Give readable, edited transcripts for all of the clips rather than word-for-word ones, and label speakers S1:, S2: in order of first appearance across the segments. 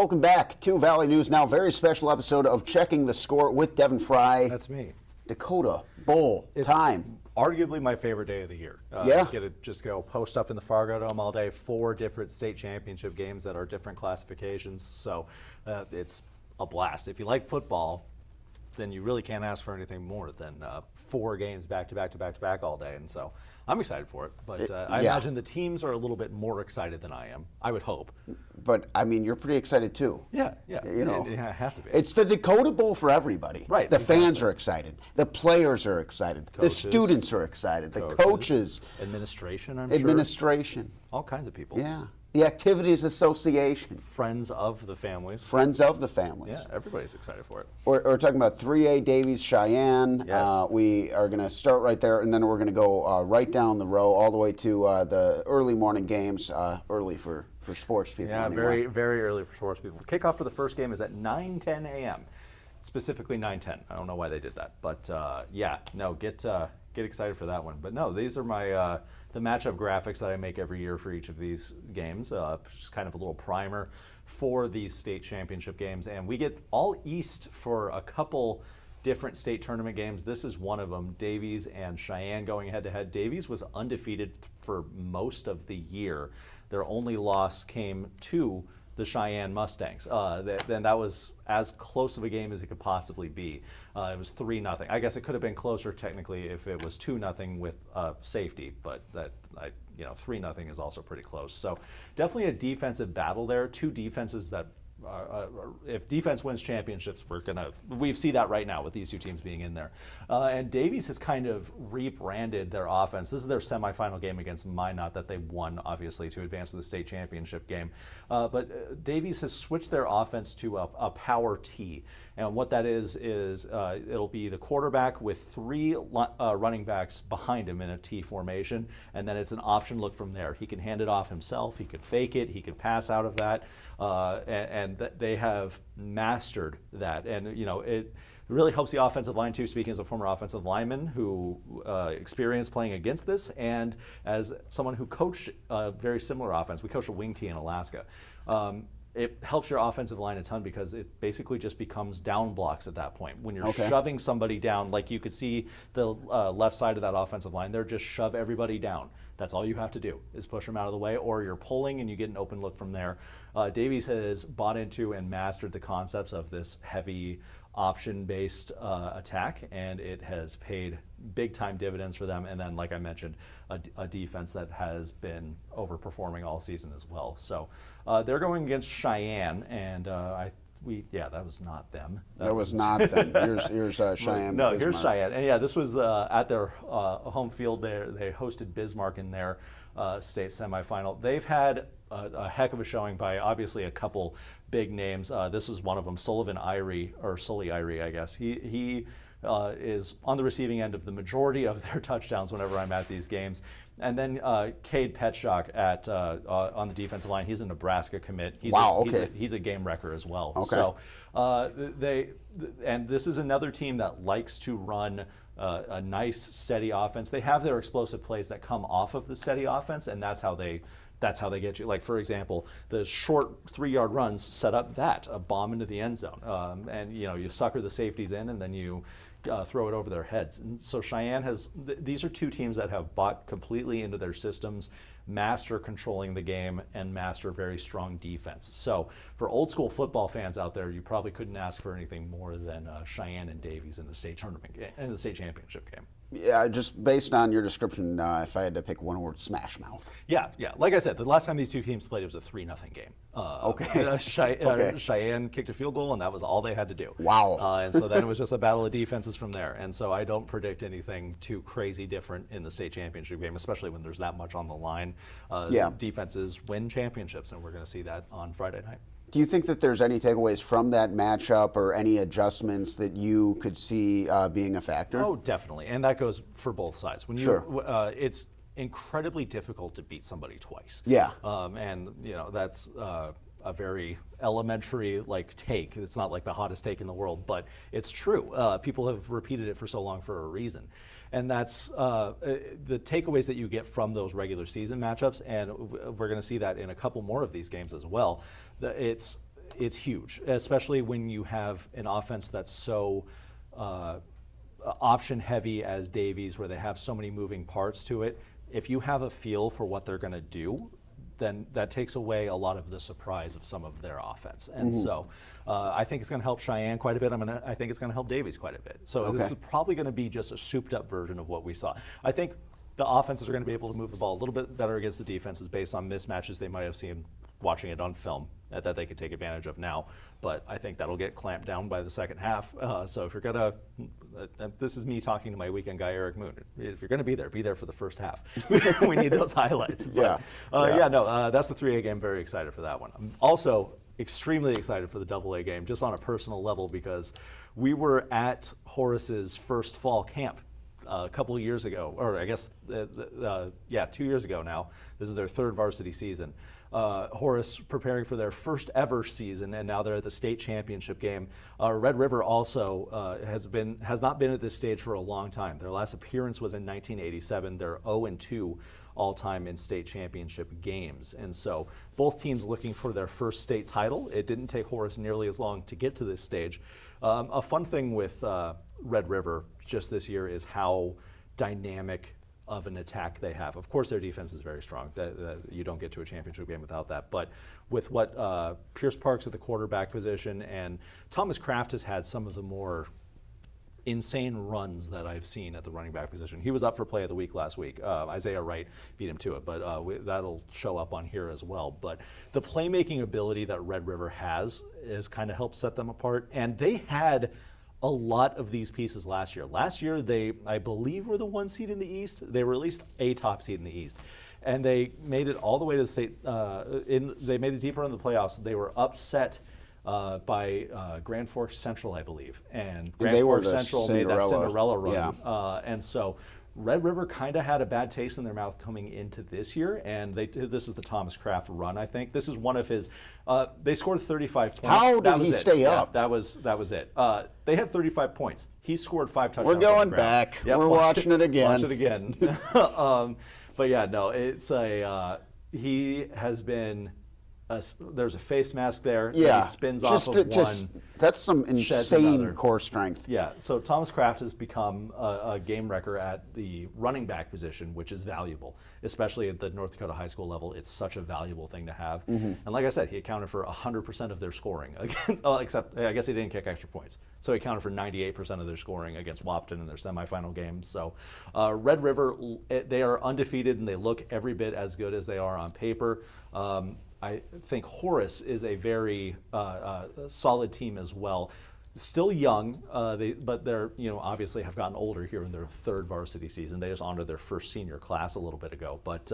S1: Welcome back to Valley News Now. Very special episode of Checking the Score with Devin Fry.
S2: That's me.
S1: Dakota Bowl time.
S2: Arguably my favorite day of the year.
S1: Yeah.
S2: Get to just go post up in the Fargo Dome all day. 4 different state championship games that are different classifications. So it's a blast. If you like football, then you really can't ask for anything more than 4 games back to back to back to back all day. And so I'm excited for it. But I imagine the teams are a little bit more excited than I am. I would hope.
S1: But I mean, you're pretty excited too.
S2: Yeah.
S1: You know,
S2: I have to be.
S1: It's the Dakota Bowl for everybody.
S2: Right.
S1: The fans are excited. The players are excited. The students are excited. The coaches.
S2: Administration, I'm
S1: Administration.
S2: sure. All kinds of people.
S1: Yeah. The Activities Association.
S2: Friends of the families.
S1: Friends of the families.
S2: Yeah, everybody's excited for it.
S1: We're talking about 3A Davies, Cheyenne.
S2: Yes.
S1: We are going to start right there, and then we're going to go right down the row all the way to the early morning games, early for sports people.
S2: Yeah,
S1: anyway.
S2: very, very early for sports people. Kickoff for the first game is at 9:10 a.m., specifically 9:10. I don't know why they did that, but get excited for that one. But no, these are my the matchup graphics that I make every year for each of these games. Just kind of a little primer for these state championship games, and we get all east for a couple different state tournament games. This is one of them. Davies and Cheyenne going head to head. Davies was undefeated for most of the year. Their only loss came to the Cheyenne Mustangs. Then that was as close of a game as it could possibly be. It was 3-0. I guess it could have been closer technically if it was 2-0 with safety, but 3-0 is also pretty close. So definitely a defensive battle there. 2 defenses that if defense wins championships, we see that right now with these 2 teams being in there. And Davies has kind of rebranded their offense. This is their semifinal game against Minot that they won, obviously, to advance to the state championship game. But Davies has switched their offense to a power T. And what that is it'll be the quarterback with 3 running backs behind him in a T formation, and then it's an option look from there. He can hand it off himself, he could fake it, he could pass out of that, and they have mastered that. And it really helps the offensive line too, speaking as a former offensive lineman who experienced playing against this, and as someone who coached a very similar offense. We coached a wing T in Alaska. It helps your offensive line a ton because it basically just becomes down blocks at that point. When you're shoving somebody down, like you could see the left side of that offensive line, they're just shove everybody down. That's all you have to do is push them out of the way, or you're pulling and you get an open look from there. Davies has bought into and mastered the concepts of this heavy option-based attack, and it has paid big-time dividends for them. And then, like I mentioned, a defense that has been overperforming all season as well. So they're going against Cheyenne, and that was not them.
S1: That was not them. Here's Cheyenne.
S2: No,
S1: Bismarck.
S2: here's Cheyenne. And yeah, this was at their home field there. They hosted Bismarck in their state semifinal. They've had a heck of a showing by obviously a couple big names. This is one of them, Sully Irie, I guess. He is on the receiving end of the majority of their touchdowns whenever I'm at these games. And then Cade Petschok on the defensive line. He's a Nebraska commit. He's a game wrecker as well.
S1: Okay.
S2: So and this is another team that likes to run a nice, steady offense. They have their explosive plays that come off of the steady offense, and that's how they get you. Like, for example, the short 3-yard runs set up a bomb into the end zone. And you sucker the safeties in, and then you throw it over their heads. And so Cheyenne these are 2 teams that have bought completely into their systems, master controlling the game, and master very strong defense. So for old school football fans out there, you probably couldn't ask for anything more than Cheyenne and Davies in the state tournament game, in the state championship game.
S1: Yeah, just based on your description, if I had to pick one word, smash mouth.
S2: Yeah. Like I said, the last time these 2 teams played, it was a 3-0 game. Cheyenne kicked a field goal, and that was all they had to do.
S1: Wow.
S2: And so then it was just a battle of defenses from there. And so I don't predict anything too crazy different in the state championship game, especially when there's that much on the line. Defenses win championships, and we're going to see that on Friday night.
S1: Do you think that there's any takeaways from that matchup or any adjustments that you could see being a factor?
S2: Oh, definitely. And that goes for both sides. When it's incredibly difficult to beat somebody twice.
S1: Yeah.
S2: And that's a very elementary take. It's not like the hottest take in the world, but it's true. People have repeated it for so long for a reason. And that's the takeaways that you get from those regular season matchups, and we're going to see that in a couple more of these games as well. it's huge, especially when you have an offense that's so option heavy as Davies, where they have so many moving parts to it. If you have a feel for what they're going to do, then that takes away a lot of the surprise of some of their offense. And so I think it's going to help Cheyenne quite a bit. I think it's going to help Davies quite a bit. So this is probably going to be just a souped up version of what we saw. I think the offenses are going to be able to move the ball a little bit better against the defenses based on mismatches they might have seen watching it on film that they could take advantage of now. But I think that'll get clamped down by the second half. So if you're going to, this is me talking to my weekend guy, Eric Moon. If you're going to be there for the first half. We need those highlights. But, that's the 3A game. Very excited for that one. I'm also extremely excited for the AA game, just on a personal level, because we were at Horace's first fall camp a couple of years ago, or I guess, 2 years ago now. This is their third varsity season. Horace preparing for their first ever season, and now they're at the state championship game. Red River also has not been at this stage for a long time. Their last appearance was in 1987. They're 0-2 all-time in state championship games, and so both teams looking for their first state title. It didn't take Horace nearly as long to get to this stage. A fun thing with Red River just this year is how dynamic of an attack they have. Of course, their defense is very strong. You don't get to a championship game without that. But with what Pierce Parks at the quarterback position, and Thomas Kraft has had some of the more insane runs that I've seen at the running back position. He was up for play of the week last week. Isaiah Wright beat him to it, but that'll show up on here as well. But the playmaking ability that Red River has kind of helped set them apart. And they had a lot of these pieces last year. Last year, they, I believe, were the 1 seed in the East. They were at least a top seed in the East. And they made it all the way to the state, they made it deeper in the playoffs. They were upset by Grand Forks Central, I believe. And Grand Forks Central made that Cinderella run.
S1: Yeah.
S2: And so Red River kind of had a bad taste in their mouth coming into this year, and this is the Thomas Kraft run, I think. This is one of his, they scored 35 points.
S1: How did he stay up?
S2: That was it. They had 35 points. He scored 5 touchdowns.
S1: We're going back.
S2: Yep,
S1: we're watching it again.
S2: Watch it again. But yeah, no, it's he has been, there's a face mask there.
S1: Yeah.
S2: He spins off of one.
S1: That's some insane core strength.
S2: Yeah, so Thomas Kraft has become a game wrecker at the running back position, which is valuable, especially at the North Dakota high school level. It's such a valuable thing to have. And like I said, he accounted for 100% of their scoring, against, except I guess he didn't kick extra points. So he accounted for 98% of their scoring against Wapton in their semifinal game. So Red River, they are undefeated, and they look every bit as good as they are on paper. I think Horace is a very solid team as well. Still young, but they're obviously have gotten older here in their third varsity season. They just honored their first senior class a little bit ago, but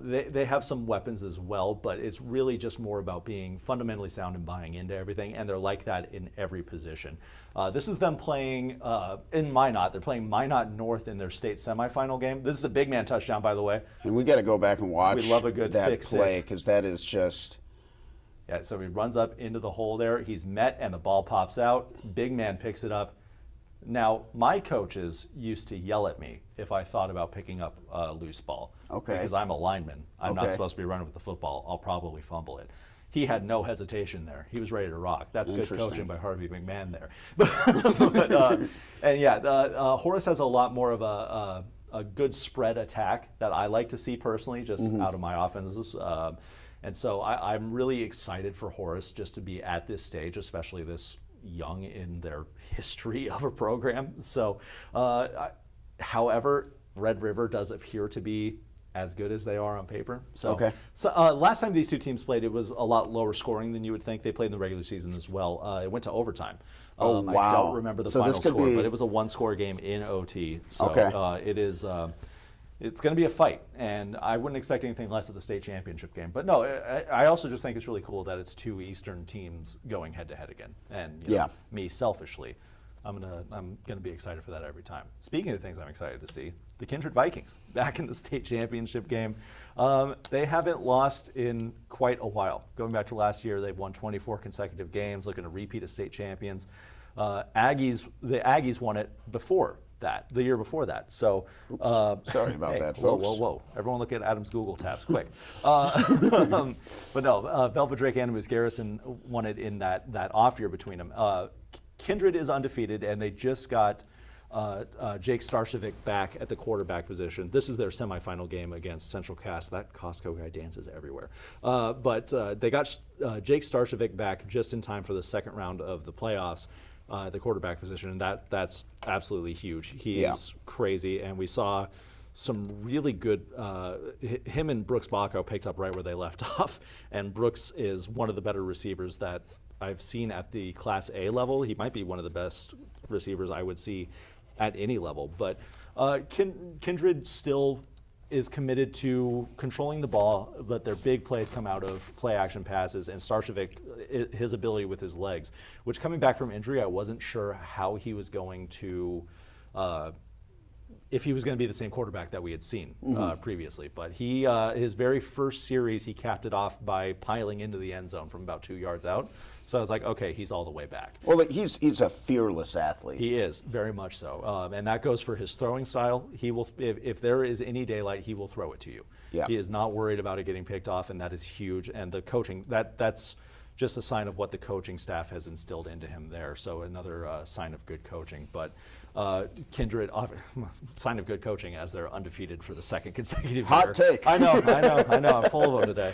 S2: they have some weapons as well. But it's really just more about being fundamentally sound and buying into everything, and they're like that in every position. This is them playing in Minot. They're playing Minot North in their state semifinal game. This is a big man touchdown, by the way.
S1: And we got to go back and watch.
S2: We love a good
S1: that play, because that is just.
S2: Yeah, so he runs up into the hole there. He's met, and the ball pops out. Big man picks it up. Now, my coaches used to yell at me if I thought about picking up a loose ball.
S1: Okay.
S2: Because I'm a lineman. I'm not supposed to be running with the football. I'll probably fumble it. He had no hesitation there. He was ready to rock. That's good coaching by Harvey McMahon there. Horace has a lot more of a good spread attack that I like to see personally, just out of my offenses. And so I'm really excited for Horace just to be at this stage, especially this young in their history of a program. So, however, Red River does appear to be as good as they are on paper. So, last time these two teams played, it was a lot lower scoring than you would think. They played in the regular season as well. It went to overtime.
S1: Oh, wow.
S2: I don't remember the final score, but it was a one-score game in OT. So it is. It's going to be a fight, and I wouldn't expect anything less at the state championship game. But no, I also just think it's really cool that it's two Eastern teams going head-to-head again. And me, selfishly, I'm gonna be excited for that every time. Speaking of things I'm excited to see, the Kindred Vikings back in the state championship game. They haven't lost in quite a while. Going back to last year, they've won 24 consecutive games, looking to repeat as state champions. The Aggies won it before that the year before that. So
S1: Sorry about
S2: hey,
S1: that,
S2: whoa,
S1: folks.
S2: whoa. Everyone look at Adam's Google tabs, quick. But no, Velva Drake and Moose Garrison won it in that off year between them. Kindred is undefeated, and they just got Jake Starshevic back at the quarterback position. This is their semifinal game against Central Cass. That Costco guy dances everywhere. But they got Jake Starshevic back just in time for the second round of the playoffs, the quarterback position, and that's absolutely huge. He is crazy, and we saw some really good, him and Brooks Bacco picked up right where they left off, and Brooks is one of the better receivers that I've seen at the Class A level. He might be one of the best receivers I would see at any level. But Kindred still is committed to controlling the ball, let their big plays come out of play action passes, and Starshevic, his ability with his legs, which coming back from injury, I wasn't sure how he was going to, if he was going to be the same quarterback that we had seen previously. But he, his very first series, he capped it off by piling into the end zone from about 2 yards out. So I was like, okay, he's all the way back.
S1: Well, he's a fearless athlete.
S2: He is, very much so. And that goes for his throwing style. He will, if there is any daylight, he will throw it to you.
S1: Yeah.
S2: He is not worried about it getting picked off, and that is huge. And the coaching, that's just a sign of what the coaching staff has instilled into him there. So another sign of good coaching. But Kindred, sign of good coaching as they're undefeated for the second consecutive year.
S1: Hot take.
S2: I know. I'm full of them today.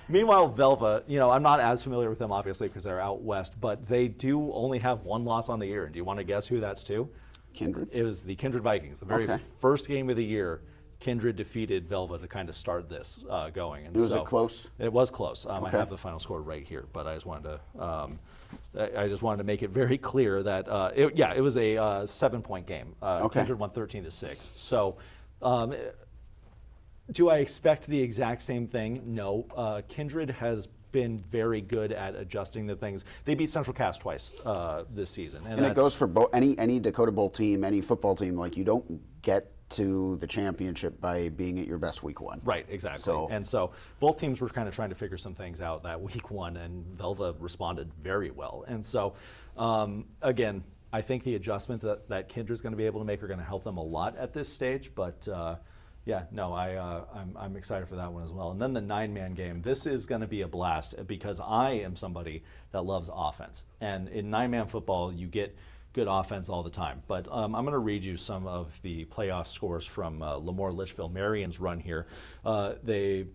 S2: Meanwhile, Velva, I'm not as familiar with them, obviously, because they're out west, but they do only have one loss on the year. And do you want to guess who that's to?
S1: Kindred?
S2: It was the Kindred Vikings. The very first game of the year, Kindred defeated Velva to kind of start this going. And
S1: Was it close?
S2: It was close. I have the final score right here, but I just wanted to make it very clear that it was a 7-point game. Kindred won 13-6. So, do I expect the exact same thing? No. Kindred has been very good at adjusting the things. They beat Central Cass twice this season,
S1: and it goes for any Dakota Bowl team, any football team. Like, you don't get to the championship by being at your best week one.
S2: Right, exactly. So both teams were kind of trying to figure some things out that week one, and Velva responded very well. And so, again, I think the adjustment that Kindred's going to be able to make are going to help them a lot at this stage. But I'm excited for that one as well. And then the 9-man game. This is going to be a blast because I am somebody that loves offense, and in 9-man football, you get good offense all the time. But I'm going to read you some of the playoff scores from Lemoore Litchfield Marion's run here. They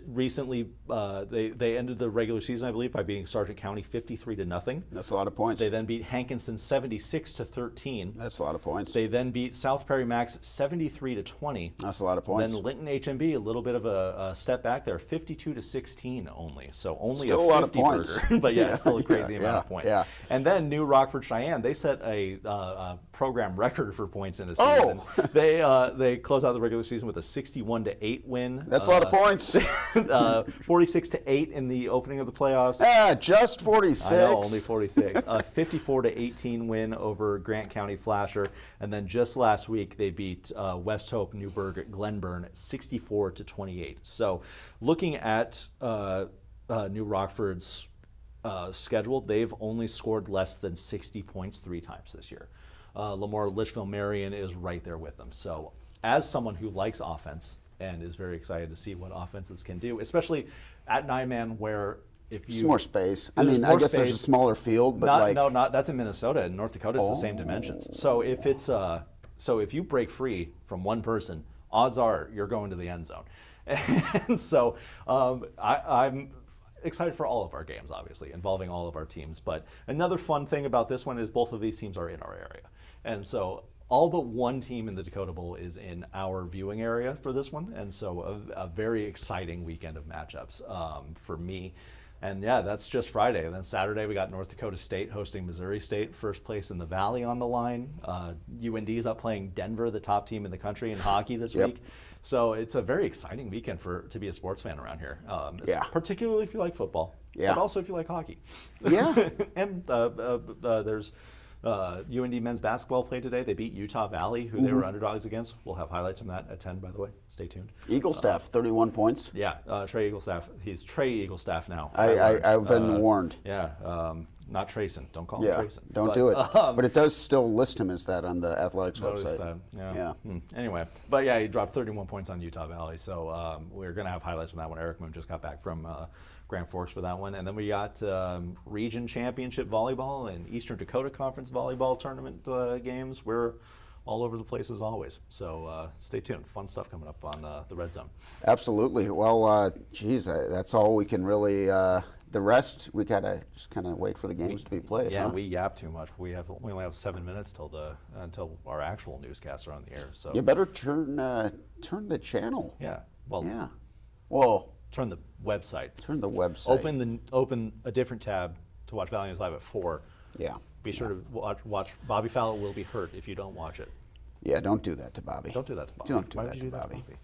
S2: recently they ended the regular season, I believe, by beating Sargent County 53-0.
S1: That's a lot of points.
S2: They then beat Hankinson 76-13.
S1: That's a lot of points.
S2: They then beat South Prairie Max 73-20.
S1: That's a lot of points.
S2: Then Linton HMB, a little bit of a step back there, 52-16 only. So only
S1: still
S2: a 50
S1: a lot of points.
S2: Burger, but still a crazy amount of points.
S1: Yeah.
S2: And then New Rockford Cheyenne, they set a program record for points in a season. They close out the regular season with a 61-8 win.
S1: That's a lot of points.
S2: 46-8 in the opening of the playoffs.
S1: Just 46.
S2: I know, only 46. 54-18 win over Grant County Flasher, and then just last week they beat West Hope Newburgh at Glenburn 64-28. So, looking at New Rockford's schedule, they've only scored less than 60 points 3 times this year. Lemoore Litchfield Marion is right there with them. So, as someone who likes offense and is very excited to see what offenses can do, especially at 9-man, where if you
S1: more space. I mean, I guess there's a smaller field, but
S2: not that's in Minnesota. In North Dakota, it's the same dimensions. So if it's if you break free from one person, odds are you're going to the end zone. And so I'm excited for all of our games, obviously, involving all of our teams. But another fun thing about this one is both of these teams are in our area, and so all but one team in the Dakota Bowl is in our viewing area for this one, and so a very exciting weekend of matchups for me. And that's just Friday. And then Saturday we got North Dakota State hosting Missouri State, first place in the Valley on the line. UND is up playing Denver, the top team in the country in hockey this week. So it's a very exciting weekend to be a sports fan around here, particularly if you like football, but also if you like hockey.
S1: Yeah.
S2: And there's UND men's basketball played today. They beat Utah Valley, who they were underdogs against. We'll have highlights from that at 10, by the way. Stay tuned.
S1: Eaglestaff, 31 points.
S2: Yeah, Trey Eaglestaff. He's Trey Eaglestaff now.
S1: I've been warned.
S2: Yeah, not Trayson. Don't call him Trayson.
S1: Don't do it. But it does still list him as that on the Athletics website.
S2: That.
S1: Yeah.
S2: Anyway, but yeah, he dropped 31 points on Utah Valley. So we're going to have highlights from that one. Eric Moon just got back from Grand Forks for that one. And then we got Region Championship Volleyball and Eastern Dakota Conference Volleyball Tournament games. We're all over the place as always. So stay tuned. Fun stuff coming up on the Red Zone.
S1: Absolutely. Well, that's all we can really. The rest, we gotta just kind of wait for the games to be played.
S2: Yeah,
S1: huh?
S2: we yap too much. We only have 7 minutes until our actual newscasts are on the air. So
S1: You better turn the channel.
S2: yeah, well,
S1: Yeah. Well,
S2: turn the website.
S1: turn the website.
S2: Open a different tab to watch Valley News Live at 4.
S1: Yeah.
S2: Be sure to watch. Bobby Fowler will be hurt if you don't watch it.
S1: Yeah. Don't do that to Bobby.
S2: Don't do that to Bobby.
S1: Don't do
S2: Why
S1: that
S2: would
S1: to
S2: you do
S1: Bobby.
S2: That to Bobby?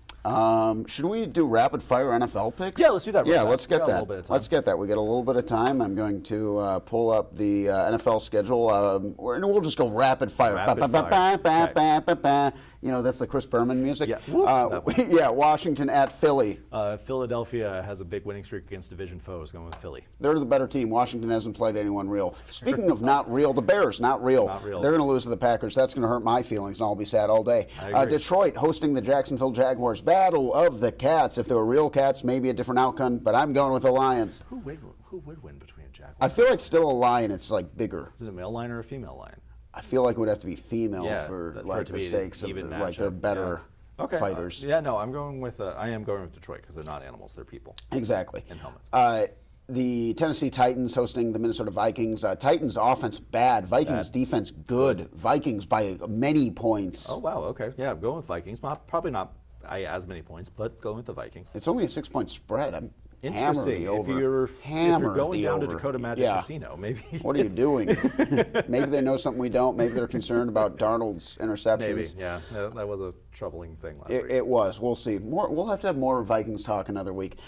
S1: Should we do rapid fire NFL picks?
S2: Yeah, let's do that real
S1: Yeah,
S2: fast.
S1: let's get
S2: We got a
S1: that.
S2: little bit of time.
S1: Let's get that. We got a little bit of time. I'm going to pull up the NFL schedule. And we'll just go rapid fire.
S2: Rapid
S1: Ba, ba,
S2: fire.
S1: ba, ba, ba, ba, ba. You know, that's the Chris Berman music.
S2: Yeah. Whoop, that one.
S1: Yeah, Washington at Philly.
S2: Philadelphia has a big winning streak against division foes, going with Philly.
S1: They're the better team. Washington hasn't played anyone real. Speaking of not real, the Bears, not real.
S2: Not real.
S1: They're going to lose to the Packers. That's going to hurt my feelings, and I'll be sad all day.
S2: I agree.
S1: Detroit hosting the Jacksonville Jaguars. Battle of the Cats. If they were real cats, maybe a different outcome, but I'm going with the Lions.
S2: Who would win between a Jaguar?
S1: I feel like still a lion. It's like bigger.
S2: Is it a male lion or a female lion?
S1: I feel like it would have to be female
S2: Yeah,
S1: for
S2: for
S1: like
S2: it to
S1: the
S2: be an
S1: sakes of
S2: even
S1: like they're
S2: matchup,
S1: better
S2: yeah. Okay.
S1: fighters.
S2: Yeah, no, I am going with Detroit because they're not animals, they're people.
S1: Exactly.
S2: In helmets.
S1: The Tennessee Titans hosting the Minnesota Vikings. Titans offense bad. Vikings defense good. Vikings by many points.
S2: Oh wow, okay, yeah, I'm going with Vikings. Probably not as many points, but going with the Vikings.
S1: It's only a 6-point spread. I'm hammer
S2: Interesting.
S1: the over.
S2: If you're going down to Dakota Magic Casino, maybe.
S1: What are you doing? Maybe they know something we don't. Maybe they're concerned about Darnold's interceptions.
S2: Maybe, yeah. That was a troubling thing last week.
S1: It was. We'll see. We'll have to have more Vikings talk another week.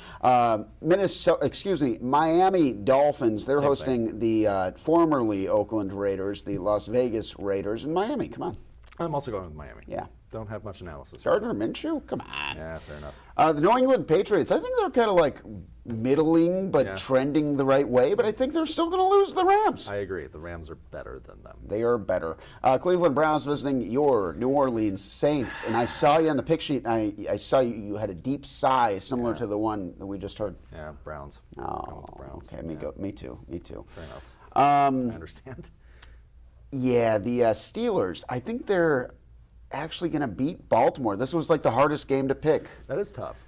S1: Miami Dolphins. They're hosting the formerly Oakland Raiders, the Las Vegas Raiders, in Miami. Come on.
S2: I'm also going with Miami.
S1: Yeah.
S2: Don't have much analysis.
S1: Gardner Minshew? Come on.
S2: Yeah, fair enough.
S1: The New England Patriots, I think they're kind of like middling but trending the right way, but I think they're still going to lose to the Rams.
S2: I agree. The Rams are better than them.
S1: They are better. Cleveland Browns visiting your New Orleans Saints, and I saw you on the pick sheet, and I saw you had a deep sigh similar to the one that we just heard.
S2: Yeah, Browns.
S1: Oh,
S2: Browns.
S1: okay. Me too.
S2: Fair enough.
S1: I
S2: understand.
S1: Yeah, the Steelers, I think they're actually going to beat Baltimore. This was like the hardest game to pick.
S2: That is tough.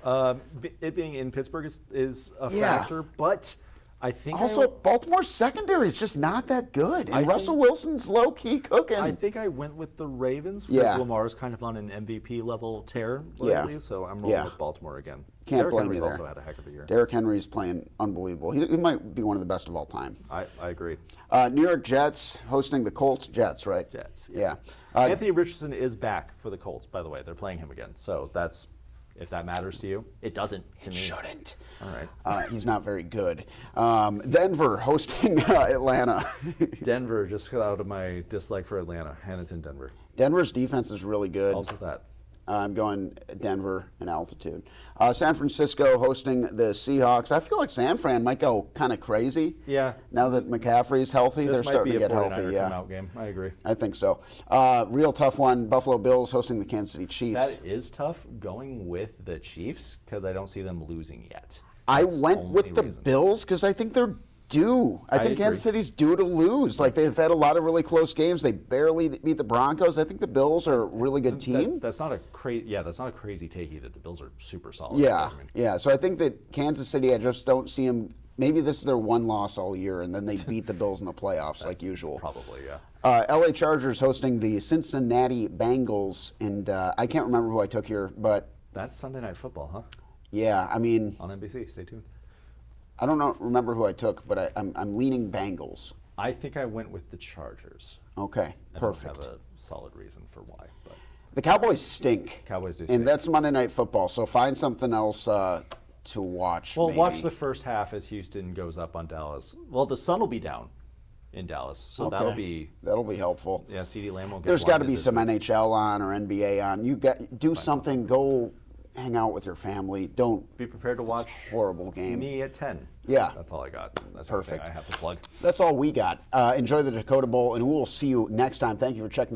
S2: It being in Pittsburgh is a factor, but I think
S1: also Baltimore's secondary is just not that good, and Russell Wilson's low key cooking.
S2: I think I went with the Ravens because Lamar's kind of on an MVP level tear lately, so I'm rolling with Baltimore again.
S1: Can't blame you there.
S2: Also had a heck of a year.
S1: Derrick Henry's playing unbelievable. He might be one of the best of all time.
S2: I agree.
S1: New York Jets hosting the Colts. Jets, right?
S2: Jets.
S1: Yeah.
S2: Anthony Richardson is back for the Colts, by the way. They're playing him again, so that's. If that matters to you, it doesn't to me.
S1: Shouldn't.
S2: All right.
S1: He's not very good. Denver hosting Atlanta.
S2: Denver, just out of my dislike for Atlanta, and it's in Denver.
S1: Denver's defense is really good.
S2: Also that.
S1: I'm going Denver in altitude. San Francisco hosting the Seahawks. I feel like San Fran might go kind of crazy.
S2: Yeah.
S1: Now that McCaffrey's healthy, they're starting to get healthy. Yeah.
S2: Out game. I agree.
S1: I think so. Real tough one. Buffalo Bills hosting the Kansas City Chiefs.
S2: That is tough going with the Chiefs because I don't see them losing yet.
S1: I went with the Bills because I think they're due. I think Kansas City's due to lose. Like, they've had a lot of really close games. They barely beat the Broncos. I think the Bills are a really good team.
S2: That's not a crazy take either. The Bills are super solid.
S1: Yeah, yeah. So I think that Kansas City, I just don't see them. Maybe this is their one loss all year, and then they beat the Bills in the playoffs like usual.
S2: Probably, yeah.
S1: LA Chargers hosting the Cincinnati Bengals, and I can't remember who I took here, but
S2: that's Sunday Night Football, huh?
S1: Yeah, I mean
S2: on NBC. Stay tuned.
S1: I don't remember who I took, but I'm leaning Bengals.
S2: I think I went with the Chargers.
S1: Okay, perfect.
S2: I don't have a solid reason for why, but
S1: the Cowboys stink.
S2: Cowboys do stink.
S1: And that's Monday Night Football, so find something else to watch.
S2: Well,
S1: maybe.
S2: watch the first half as Houston goes up on Dallas. Well, the sun will be down in Dallas, so that'll be
S1: helpful.
S2: Yeah, CeeDee Lamb will get.
S1: There's got to be some NHL on or NBA on. You do something. Go hang out with your family. Don't
S2: be prepared to watch
S1: horrible game.
S2: Me at 10.
S1: Yeah.
S2: That's all I got. That's
S1: Perfect.
S2: everything I have to plug.
S1: That's all we got. Enjoy the Dakota Bowl, and we will see you next time. Thank you for checking